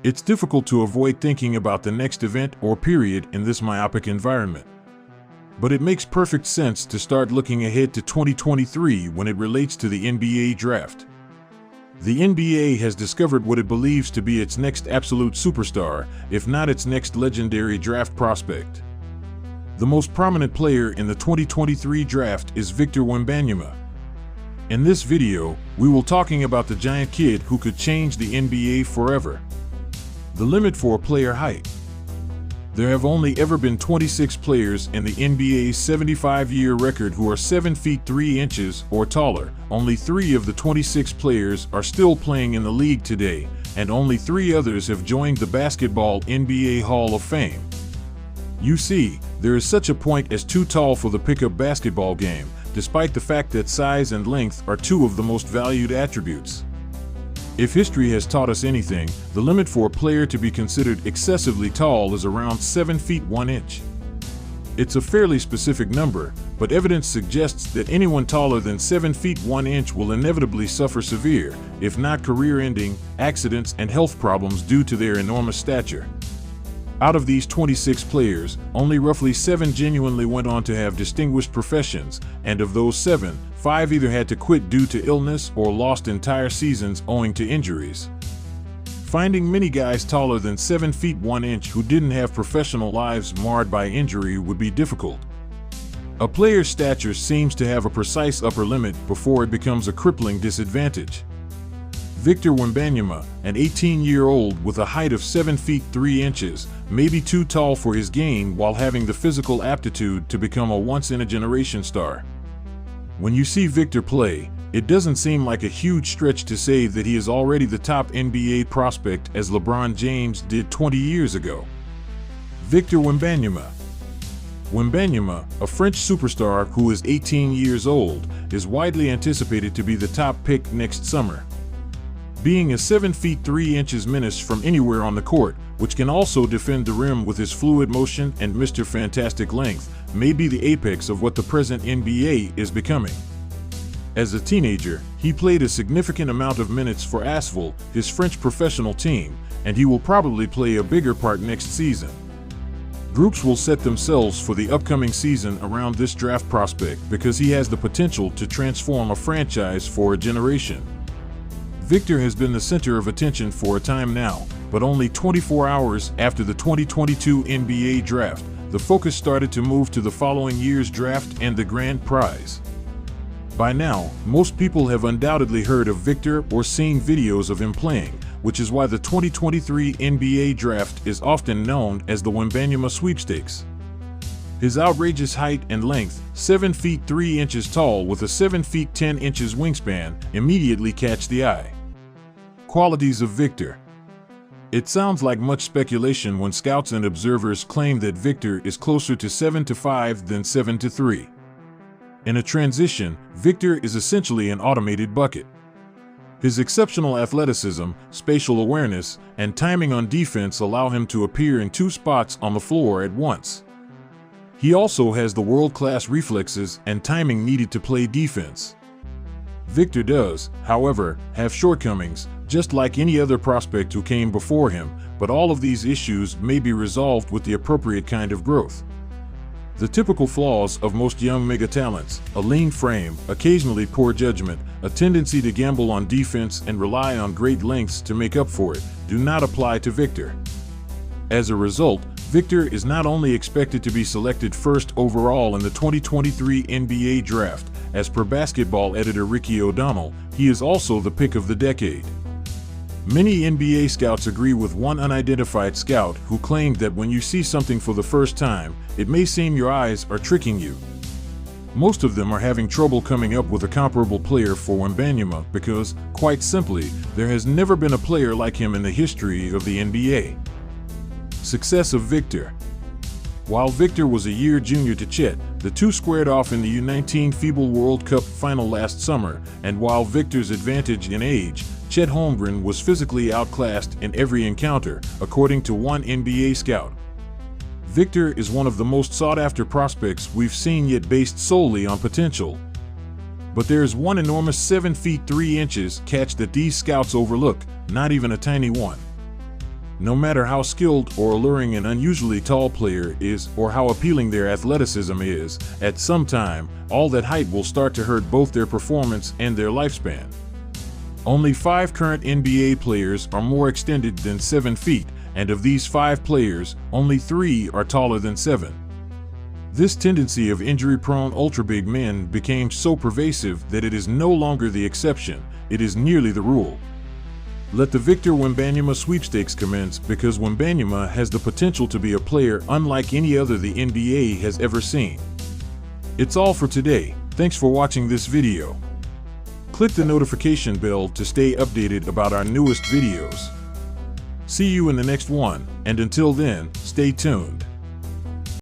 It's difficult to avoid thinking about the next event or period in this myopic environment. But it makes perfect sense to start looking ahead to 2023 when it relates to the NBA draft. The NBA has discovered what it believes to be its next absolute superstar, if not its next legendary draft prospect. The most prominent player in the 2023 draft is Victor Wembanyama. In this video, we will talking about the giant kid who could change the NBA forever. The limit for a player height. There have only ever been 26 players in the NBA's 75-year record who are 7 feet 3 inches or taller. Only 3 of the 26 players are still playing in the league today, and only 3 others have joined the Basketball NBA Hall of Fame. You see, there is such a point as too tall for the pickup basketball game, despite the fact that size and length are 2 of the most valued attributes. If history has taught us anything, the limit for a player to be considered excessively tall is around 7 feet 1 inch. It's a fairly specific number, but evidence suggests that anyone taller than 7 feet 1 inch will inevitably suffer severe, if not career-ending, accidents and health problems due to their enormous stature. Out of these 26 players, only roughly 7 genuinely went on to have distinguished professions, and of those 7, 5 either had to quit due to illness or lost entire seasons owing to injuries. Finding many guys taller than 7 feet 1 inch who didn't have professional lives marred by injury would be difficult. A player's stature seems to have a precise upper limit before it becomes a crippling disadvantage. Victor Wembanyama, an 18-year-old with a height of 7 feet 3 inches, may be too tall for his game while having the physical aptitude to become a once-in-a-generation star. When you see Victor play, it doesn't seem like a huge stretch to say that he is already the top NBA prospect as LeBron James did 20 years ago. Victor Wembanyama. Wembanyama, a French superstar who is 18 years old, is widely anticipated to be the top pick next summer. Being a 7 feet 3 inches menace from anywhere on the court, which can also defend the rim with his fluid motion and Mr. Fantastic length, may be the apex of what the present NBA is becoming. As a teenager, he played a significant amount of minutes for Asvel, his French professional team, and he will probably play a bigger part next season. Groups will set themselves for the upcoming season around this draft prospect because he has the potential to transform a franchise for a generation. Victor has been the center of attention for a time now, but only 24 hours after the 2022 NBA draft, the focus started to move to the following year's draft and the grand prize. By now, most people have undoubtedly heard of Victor or seen videos of him playing, which is why the 2023 NBA draft is often known as the Wembanyama sweepstakes. His outrageous height and length, 7 feet 3 inches tall with a 7 feet 10 inches wingspan, immediately catch the eye. Qualities of Victor. It sounds like much speculation when scouts and observers claim that Victor is closer to 7'5" than 7'3". In a transition, Victor is essentially an automated bucket. His exceptional athleticism, spatial awareness, and timing on defense allow him to appear in 2 spots on the floor at once. He also has the world-class reflexes and timing needed to play defense. Victor does, however, have shortcomings, just like any other prospect who came before him, but all of these issues may be resolved with the appropriate kind of growth. The typical flaws of most young mega-talents, a lean frame, occasionally poor judgment, a tendency to gamble on defense and rely on great lengths to make up for it, do not apply to Victor. As a result, Victor is not only expected to be selected first overall in the 2023 NBA draft, as per basketball editor Ricky O'Donnell, he is also the pick of the decade. Many NBA scouts agree with one unidentified scout who claimed that when you see something for the first time, it may seem your eyes are tricking you. Most of them are having trouble coming up with a comparable player for Wembanyama because, quite simply, there has never been a player like him in the history of the NBA. Success of Victor. While Victor was a year junior to Chet, the two squared off in the U19 FIBA World Cup final last summer, and while Victor's advantage in age, Chet Holmgren was physically outclassed in every encounter, according to one NBA scout. Victor is one of the most sought-after prospects we've seen yet based solely on potential. But there's one enormous 7 feet 3 inches catch that these scouts overlook, not even a tiny one. No matter how skilled or alluring an unusually tall player is, or how appealing their athleticism is, at some time, all that height will start to hurt both their performance and their lifespan. Only 5 current NBA players are more extended than 7 feet, and of these 5 players, only 3 are taller than 7. This tendency of injury-prone ultra-big men became so pervasive that it is no longer the exception, it is nearly the rule. Let the Victor Wembanyama sweepstakes commence, because Wembanyama has the potential to be a player unlike any other the NBA has ever seen. It's all for today. Thanks for watching this video. Click the notification bell to stay updated about our newest videos. See you in the next one, and until then, stay tuned.